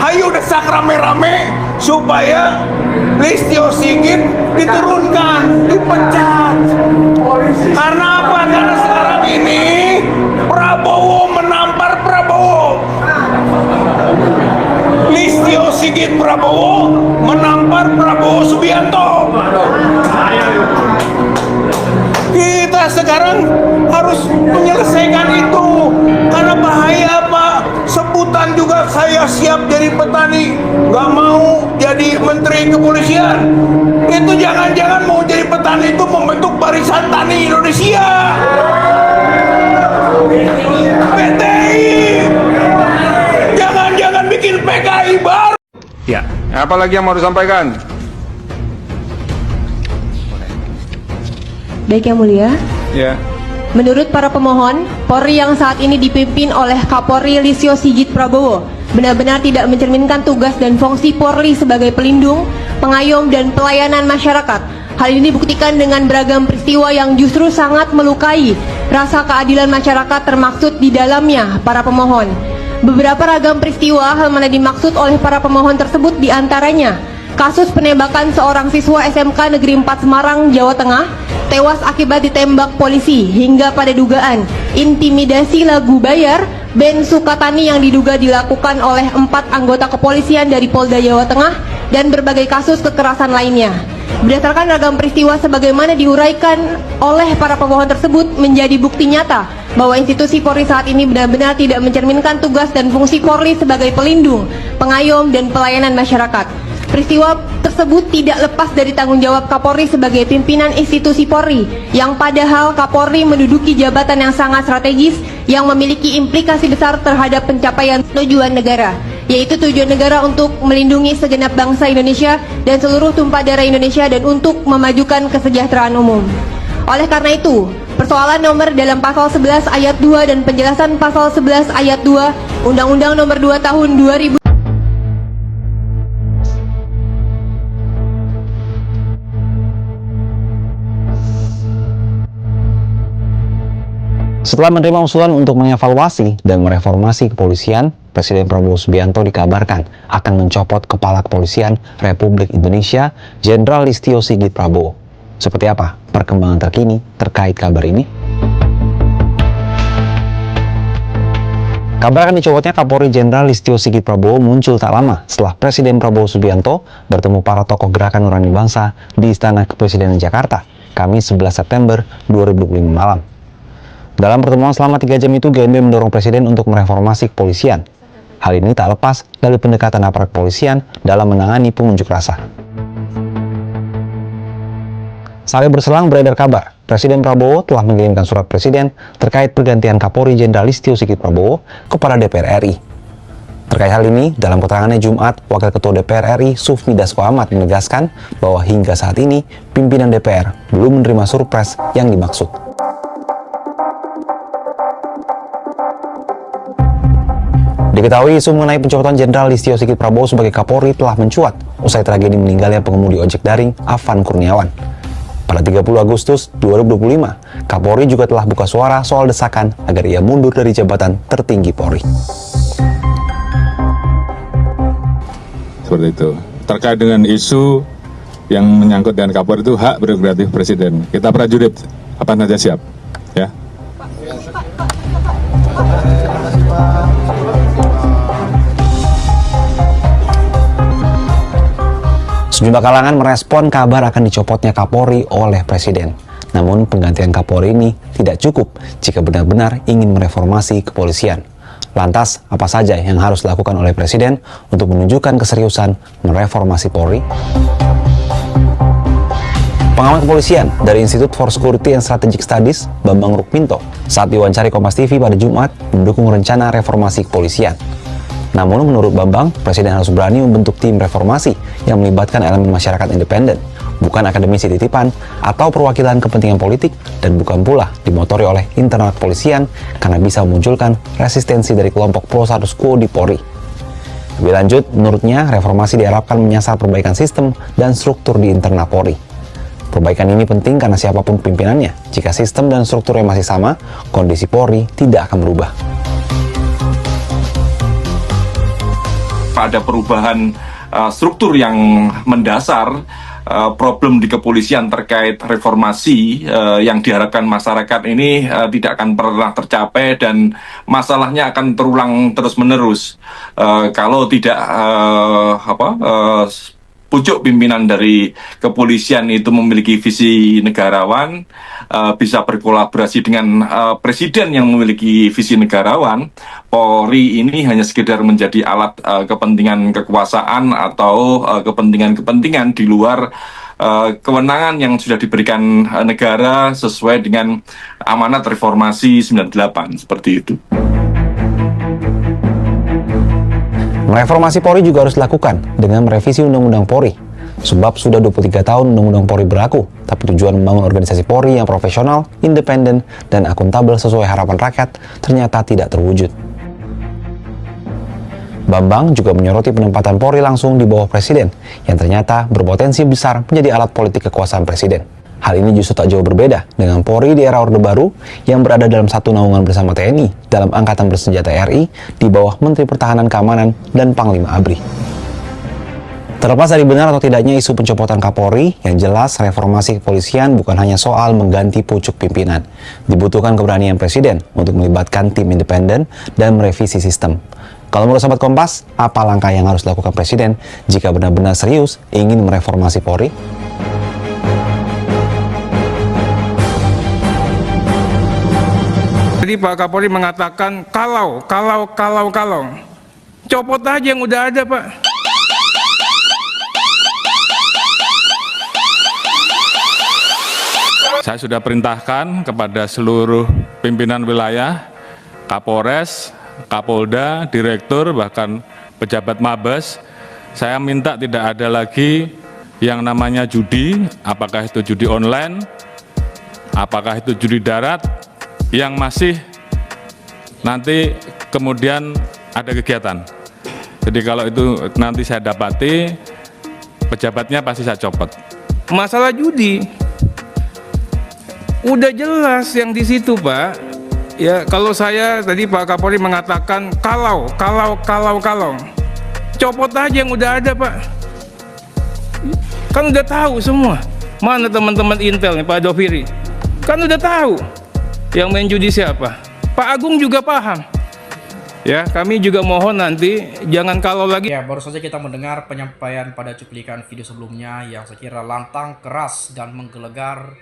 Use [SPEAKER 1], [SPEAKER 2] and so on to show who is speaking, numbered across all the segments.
[SPEAKER 1] Ayo desak rame-rame supaya Listio Sigit diturunkan, dipecat. Karena apa? Karena sekarang ini Prabowo menampar Prabowo. Listio Sigit Prabowo menampar Prabowo Subianto. Kita sekarang harus menyelesaikan itu. Karena bahaya apa? Sebutan juga saya siap jadi petani, nggak mau jadi menteri kepolisian. Itu jangan-jangan mau jadi petani itu membentuk barisan tani Indonesia. PTI. Jangan-jangan bikin PKI baru.
[SPEAKER 2] Ya, apa lagi yang mau disampaikan?
[SPEAKER 3] Baik Yang Mulia,
[SPEAKER 2] Ya.
[SPEAKER 3] menurut para pemohon, Polri yang saat ini dipimpin oleh Kapolri Listio Sigit Prabowo benar-benar tidak mencerminkan tugas dan fungsi Polri sebagai pelindung, pengayom, dan pelayanan masyarakat. Hal ini dibuktikan dengan beragam peristiwa yang justru sangat melukai rasa keadilan masyarakat, termaksud di dalamnya para pemohon. Beberapa ragam peristiwa hal mana dimaksud oleh para pemohon tersebut diantaranya kasus penembakan seorang siswa SMK Negeri 4 Semarang, Jawa Tengah, tewas akibat ditembak polisi, hingga pada dugaan intimidasi lagu bayar Ben Sukatani yang diduga dilakukan oleh 4 anggota kepolisian dari Polda Jawa Tengah, dan berbagai kasus kekerasan lainnya. Berdasarkan ragam peristiwa sebagaimana diuraikan oleh para pemohon tersebut, menjadi bukti nyata bahwa institusi Polri saat ini benar-benar tidak mencerminkan tugas dan fungsi Polri sebagai pelindung, pengayom, dan pelayanan masyarakat. Peristiwa tersebut tidak lepas dari tanggung jawab Kapolri sebagai pimpinan institusi Polri, yang padahal Kapolri menduduki jabatan yang sangat strategis yang memiliki implikasi besar terhadap pencapaian tujuan negara, yaitu tujuan negara untuk melindungi segenap bangsa Indonesia dan seluruh tumpah darah Indonesia, dan untuk memajukan kesejahteraan umum. Oleh karena itu, persoalan nomor dalam pasal 11 ayat 2 dan penjelasan pasal 11 ayat 2 Undang-Undang nomor 2 tahun 2000
[SPEAKER 4] Setelah menerima usulan untuk mengevaluasi dan mereformasi kepolisian, Presiden Prabowo Subianto dikabarkan akan mencopot Kepala Kepolisian Republik Indonesia, Jenderal Listio Sigit Prabowo. Seperti apa perkembangan terkini terkait kabar ini? Kabar akan dicopotnya Kapolri Jenderal Listio Sigit Prabowo muncul tak lama setelah Presiden Prabowo Subianto bertemu para tokoh Gerakan Nurani Bangsa di Istana Kepresidenan Jakarta, Kamis 11 September 2025 malam. Dalam pertemuan selama 3 jam itu, GNB mendorong Presiden untuk mereformasi kepolisian. Hal ini tak lepas dari pendekatan aparat kepolisian dalam menangani pengunjuk rasa. Sehari berselang beredar kabar, Presiden Prabowo telah mengirimkan surat Presiden terkait pergantian Kapolri Jenderal Listio Sigit Prabowo kepada DPR RI. Terkait hal ini, dalam keterangannya Jumat, Wakil Ketua DPR RI Sufmi Dasko Ahmad menegaskan bahwa hingga saat ini pimpinan DPR belum menerima surpres yang dimaksud. Diketahui isu mengenai pencopotan Jenderal Listio Sigit Prabowo sebagai Kapolri telah mencuat usai tragedi meninggalnya pengemudi ojek daring Afan Kurniawan. Pada 30 Agustus 2025, Kapolri juga telah buka suara soal desakan agar ia mundur dari jabatan tertinggi Polri.
[SPEAKER 5] Seperti itu. Terkait dengan isu yang menyangkut dengan Kapolri, itu hak prerogatif Presiden. Kita prajurit, apa saja siap. Ya.
[SPEAKER 4] Sejumlah kalangan merespon kabar akan dicopotnya Kapolri oleh Presiden. Namun penggantian Kapolri ini tidak cukup jika benar-benar ingin mereformasi kepolisian. Lantas, apa saja yang harus dilakukan oleh Presiden untuk menunjukkan keseriusan mereformasi Polri? Pengamat kepolisian dari Institute for Security and Strategic Studies, Bambang Rukminto, saat diwawancari Kompas TV pada Jumat, mendukung rencana reformasi kepolisian. Namun menurut Bambang, Presiden harus berani membentuk tim reformasi yang melibatkan elemen masyarakat independen, bukan akademisi titipan atau perwakilan kepentingan politik, dan bukan pula dimotori oleh internal kepolisian karena bisa memunculkan resistensi dari kelompok pro status quo di Polri. Lebih lanjut, menurutnya reformasi diharapkan menyasar perbaikan sistem dan struktur di internal Polri. Perbaikan ini penting karena siapapun pimpinannya, jika sistem dan strukturnya masih sama, kondisi Polri tidak akan berubah.
[SPEAKER 6] ada perubahan struktur yang mendasar, problem di kepolisian terkait reformasi yang diharapkan masyarakat ini tidak akan pernah tercapai dan masalahnya akan terulang terus-menerus kalau tidak pucuk pimpinan dari kepolisian itu memiliki visi negarawan, bisa berkolaborasi dengan presiden yang memiliki visi negarawan. Polri ini hanya sekedar menjadi alat kepentingan kekuasaan atau kepentingan-kepentingan di luar kewenangan yang sudah diberikan negara sesuai dengan amanat reformasi 98, seperti itu.
[SPEAKER 4] Reformasi Polri juga harus dilakukan dengan merevisi Undang-Undang Polri. Sebab sudah 23 tahun Undang-Undang Polri berlaku, tapi tujuan membangun organisasi Polri yang profesional, independen, dan akuntabel sesuai harapan rakyat ternyata tidak terwujud. Bambang juga menyoroti penempatan Polri langsung di bawah Presiden, yang ternyata berpotensi besar menjadi alat politik kekuasaan Presiden. Hal ini justru tak jauh berbeda dengan Polri di era Orde Baru yang berada dalam satu naungan bersama TNI dalam Angkatan Bersenjata RI di bawah Menteri Pertahanan Keamanan dan Panglima ABRI. Terlepas dari benar atau tidaknya isu pencopotan Kapolri, yang jelas reformasi kepolisian bukan hanya soal mengganti pucuk pimpinan. Dibutuhkan keberanian Presiden untuk melibatkan tim independen dan merevisi sistem. Kalau menurut sahabat Kompas, apa langkah yang harus dilakukan Presiden jika benar-benar serius ingin mereformasi Polri?
[SPEAKER 2] Jadi Pak Kapolri mengatakan kalau copot aja yang udah ada, Pak. Saya sudah perintahkan kepada seluruh pimpinan wilayah, Kapolres, Kapolda, Direktur, bahkan pejabat Mabes, saya minta tidak ada lagi yang namanya judi, apakah itu judi online, apakah itu judi darat, yang masih nanti kemudian ada kegiatan. Jadi kalau itu nanti saya dapati, pejabatnya pasti saya copot. Masalah judi, udah jelas yang di situ, Pak. Ya, kalau saya tadi Pak Kapolri mengatakan kalau, copot aja yang udah ada, Pak. Kan udah tahu semua. Mana teman-teman Intel nih, Pak Doviri? Kan udah tahu. Yang main judi siapa? Pak Agung juga paham. Ya, kami juga mohon nanti jangan kalau lagi.
[SPEAKER 7] Ya, baru saja kita mendengar penyampaian pada cuplikan video sebelumnya yang sekira lantang, keras, dan menggelegar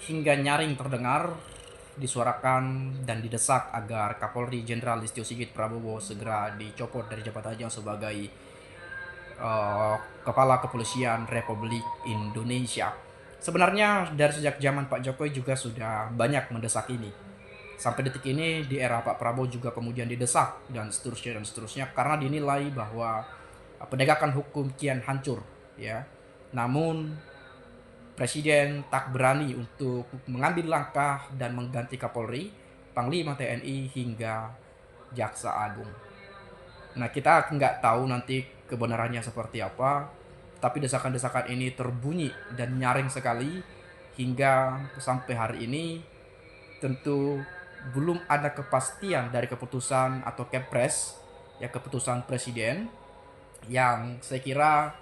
[SPEAKER 7] hingga nyaring terdengar, disuarakan dan didesak agar Kapolri Jenderal Listio Sigit Prabowo segera dicopot dari jabatannya sebagai Kepala Kepolisian Republik Indonesia. Sebenarnya dari sejak zaman Pak Jokowi juga sudah banyak mendesak ini. Sampai detik ini di era Pak Prabowo juga kemudian didesak dan seterusnya karena dinilai bahwa penegakan hukum kian hancur, ya. Namun Presiden tak berani untuk mengambil langkah dan mengganti Kapolri, Panglima TNI hingga Jaksa Agung. Nah, kita nggak tahu nanti kebenarannya seperti apa. Tapi desakan-desakan ini terbunyi dan nyaring sekali hingga sampai hari ini tentu belum ada kepastian dari keputusan atau Kepres, ya keputusan Presiden yang saya kira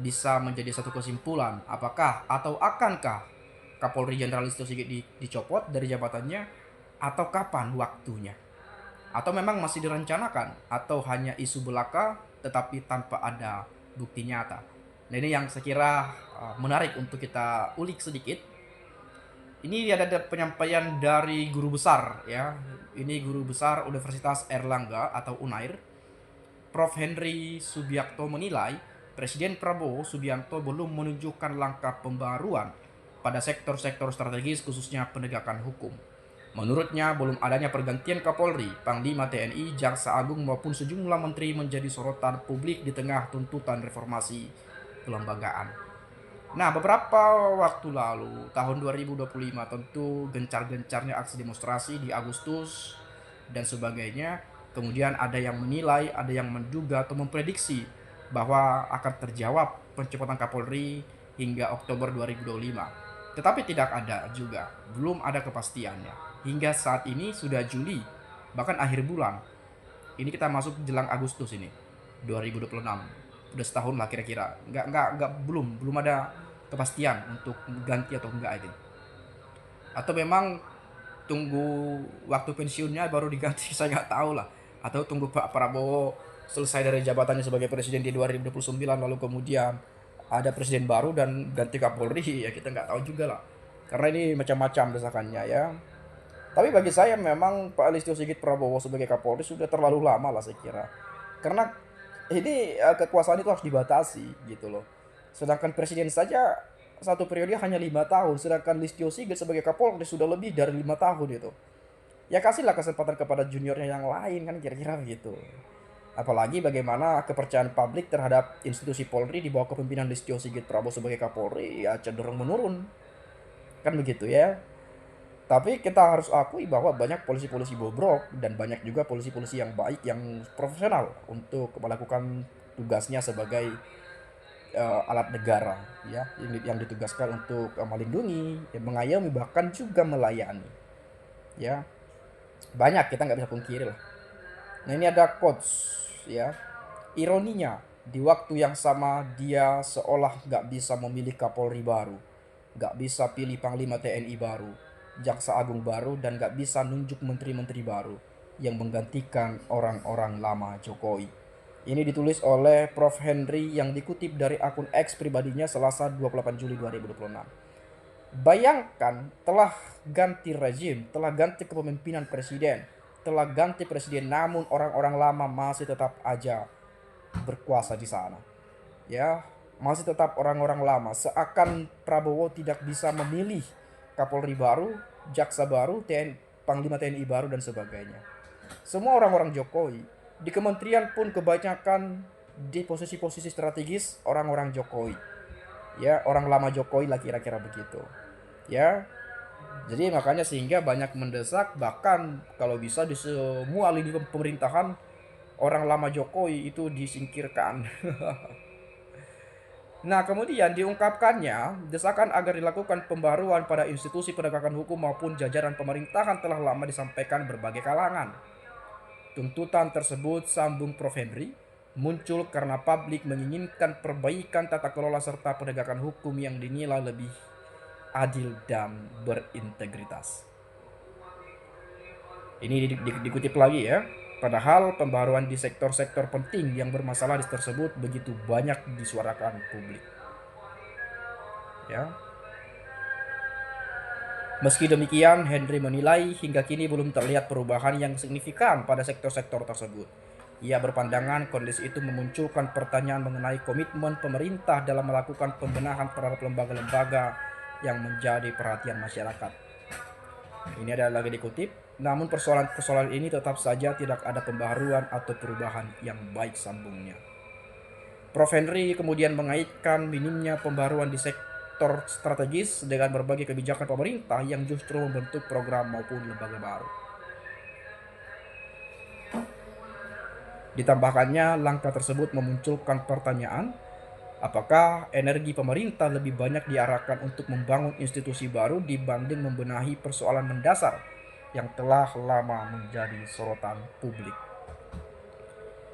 [SPEAKER 7] bisa menjadi satu kesimpulan apakah atau akankah Kapolri Jenderal Listio Sigit dicopot dari jabatannya atau kapan waktunya. Atau memang masih direncanakan atau hanya isu belaka tetapi tanpa ada bukti nyata. Nah, ini yang saya kira menarik untuk kita ulik sedikit. Ini ada penyampaian dari guru besar, ya. Ini guru besar Universitas Airlangga atau UNAIR, Prof. Henry Subiakto menilai Presiden Prabowo Subianto belum menunjukkan langkah pembaruan pada sektor-sektor strategis khususnya penegakan hukum. Menurutnya belum adanya pergantian Kapolri, Panglima TNI, Jaksa Agung maupun sejumlah menteri menjadi sorotan publik di tengah tuntutan reformasi kelembagaan. Nah, beberapa waktu lalu, tahun 2025 tentu gencar-gencarnya aksi demonstrasi di Agustus dan sebagainya. Kemudian ada yang menilai, ada yang menduga atau memprediksi bahwa akan terjawab pencopotan Kapolri hingga Oktober 2025. Tetapi tidak ada juga, belum ada kepastiannya. Hingga saat ini sudah Juli, bahkan akhir bulan. Ini kita masuk jelang Agustus ini. 2026. Udah setahun lah kira-kira. Belum ada kepastian untuk ganti atau enggak ini. Atau memang tunggu waktu pensiunnya baru diganti, saya nggak tahu lah. Atau tunggu Pak Prabowo selesai dari jabatannya sebagai presiden di 2029 lalu kemudian ada presiden baru dan ganti Kapolri, ya kita nggak tahu juga lah. Karena ini macam-macam desakannya ya. Tapi bagi saya memang Pak Listio Sigit Prabowo sebagai Kapolri sudah terlalu lama lah saya kira. Karena ini kekuasaan itu harus dibatasi gitu loh. Sedangkan presiden saja satu periode hanya 5 tahun, sedangkan Listio Sigit sebagai Kapolri sudah lebih dari 5 tahun itu. Ya kasihlah kesempatan kepada juniornya yang lain kan kira-kira begitu. Apalagi bagaimana kepercayaan publik terhadap institusi Polri di bawah kepemimpinan Listio Sigit Prabowo sebagai Kapolri ya cenderung menurun. Kan begitu ya. Tapi kita harus akui bahwa banyak polisi-polisi bobrok dan banyak juga polisi-polisi yang baik, yang profesional untuk melakukan tugasnya sebagai alat negara ya, yang ditugaskan untuk melindungi, mengayomi, bahkan juga melayani. Ya. Banyak, kita nggak bisa pungkiri lah. Nah ini ada quotes ya. Ironinya, di waktu yang sama dia seolah nggak bisa memilih Kapolri baru, nggak bisa pilih Panglima TNI baru, Jaksa Agung baru, dan gak bisa nunjuk menteri-menteri baru yang menggantikan orang-orang lama Jokowi. Ini ditulis oleh Prof. Henry yang dikutip dari akun X pribadinya Selasa 28 Juli 2026. Bayangkan telah ganti rezim, telah ganti kepemimpinan presiden, telah ganti presiden, namun orang-orang lama masih tetap aja berkuasa di sana. Ya, masih tetap orang-orang lama, seakan Prabowo tidak bisa memilih Kapolri baru, jaksa baru, Panglima TNI baru, dan sebagainya. Semua orang-orang Jokowi. Di kementerian pun kebanyakan di posisi-posisi strategis orang-orang Jokowi. Ya, orang lama Jokowi lah kira-kira begitu. Ya, jadi makanya sehingga banyak mendesak, bahkan kalau bisa di semua lini pemerintahan orang lama Jokowi itu disingkirkan. Nah, kemudian diungkapkannya, desakan agar dilakukan pembaruan pada institusi penegakan hukum maupun jajaran pemerintahan telah lama disampaikan berbagai kalangan. Tuntutan tersebut, sambung Prof. Henry, muncul karena publik menginginkan perbaikan tata kelola serta penegakan hukum yang dinilai lebih adil dan berintegritas. Ini dikutip lagi ya. Padahal pembaruan di sektor-sektor penting yang bermasalah tersebut begitu banyak disuarakan publik. Ya. Meski demikian, Henry menilai hingga kini belum terlihat perubahan yang signifikan pada sektor-sektor tersebut. Ia berpandangan kondisi itu memunculkan pertanyaan mengenai komitmen pemerintah dalam melakukan pembenahan terhadap lembaga-lembaga yang menjadi perhatian masyarakat. Ini adalah lagi dikutip. Namun persoalan ini tetap saja tidak ada pembaharuan atau perubahan yang baik, sambungnya. Prof. Henry kemudian mengaitkan minimnya pembaharuan di sektor strategis dengan berbagai kebijakan pemerintah yang justru membentuk program maupun lembaga baru. Ditambahkannya, langkah tersebut memunculkan pertanyaan, apakah energi pemerintah lebih banyak diarahkan untuk membangun institusi baru dibanding membenahi persoalan mendasar yang telah lama menjadi sorotan publik.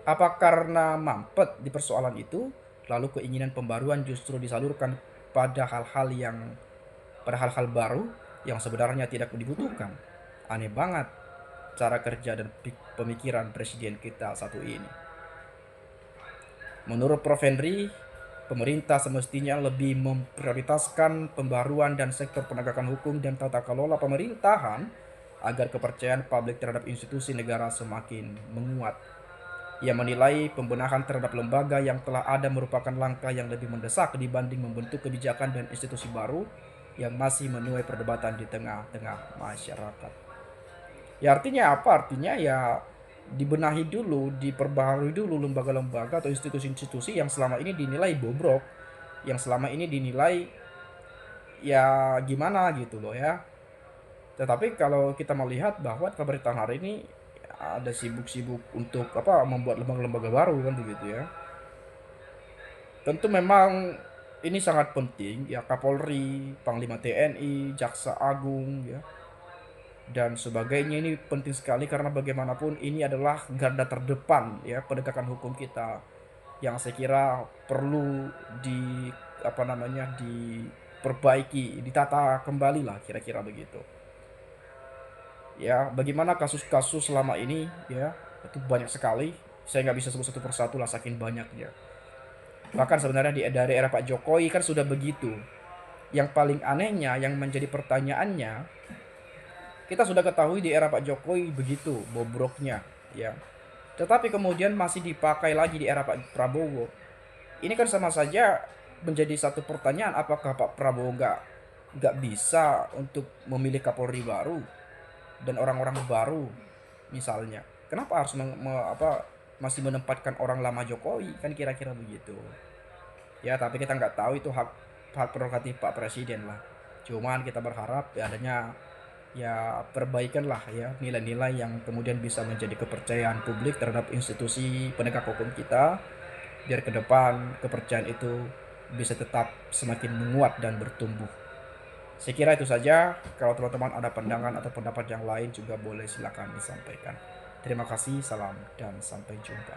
[SPEAKER 7] Apa karena mampet di persoalan itu, lalu keinginan pembaruan justru disalurkan pada hal-hal baru yang sebenarnya tidak dibutuhkan? Aneh banget cara kerja dan pemikiran presiden kita satu ini. Menurut Prof. Henry, pemerintah semestinya lebih memprioritaskan pembaruan dan sektor penegakan hukum dan tata kelola pemerintahan agar kepercayaan publik terhadap institusi negara semakin menguat. Ia menilai pembenahan terhadap lembaga yang telah ada merupakan langkah yang lebih mendesak dibanding membentuk kebijakan dan institusi baru yang masih menuai perdebatan di tengah-tengah masyarakat. Ya artinya apa? Artinya ya dibenahi dulu, diperbaharui dulu lembaga-lembaga atau institusi-institusi yang selama ini dinilai bobrok, yang selama ini dinilai ya gimana gitu loh ya. Tetapi kalau kita melihat bahwa pemerintahan hari ini ada sibuk-sibuk untuk membuat lembaga-lembaga baru kan begitu ya. Tentu memang ini sangat penting ya, Kapolri, Panglima TNI, Jaksa Agung ya, dan sebagainya ini penting sekali karena bagaimanapun ini adalah garda terdepan ya penegakan hukum kita. yang saya kira perlu diperbaiki, ditata kembali lah, kira-kira begitu. Ya, bagaimana kasus-kasus selama ini, ya, itu banyak sekali. Saya nggak bisa sebut satu persatu lah, saking banyaknya. Bahkan sebenarnya dari era Pak Jokowi kan sudah begitu. Yang paling anehnya, yang menjadi pertanyaannya, kita sudah ketahui di era Pak Jokowi begitu bobroknya, ya. Tetapi kemudian masih dipakai lagi di era Pak Prabowo. Ini kan sama saja menjadi satu pertanyaan, apakah Pak Prabowo nggak bisa untuk memilih Kapolri baru dan orang-orang baru misalnya. Kenapa harus masih menempatkan orang lama Jokowi, kan kira-kira begitu. Ya, tapi kita nggak tahu, itu hak prerogatif Pak Presiden lah. Cuman kita berharap adanya ya perbaikan lah, ya, nilai-nilai yang kemudian bisa menjadi kepercayaan publik terhadap institusi penegak hukum kita, biar ke depan kepercayaan itu bisa tetap semakin menguat dan bertumbuh. Saya kira itu saja. Kalau teman-teman ada pandangan atau pendapat yang lain juga boleh silakan disampaikan. Terima kasih, salam, dan sampai jumpa.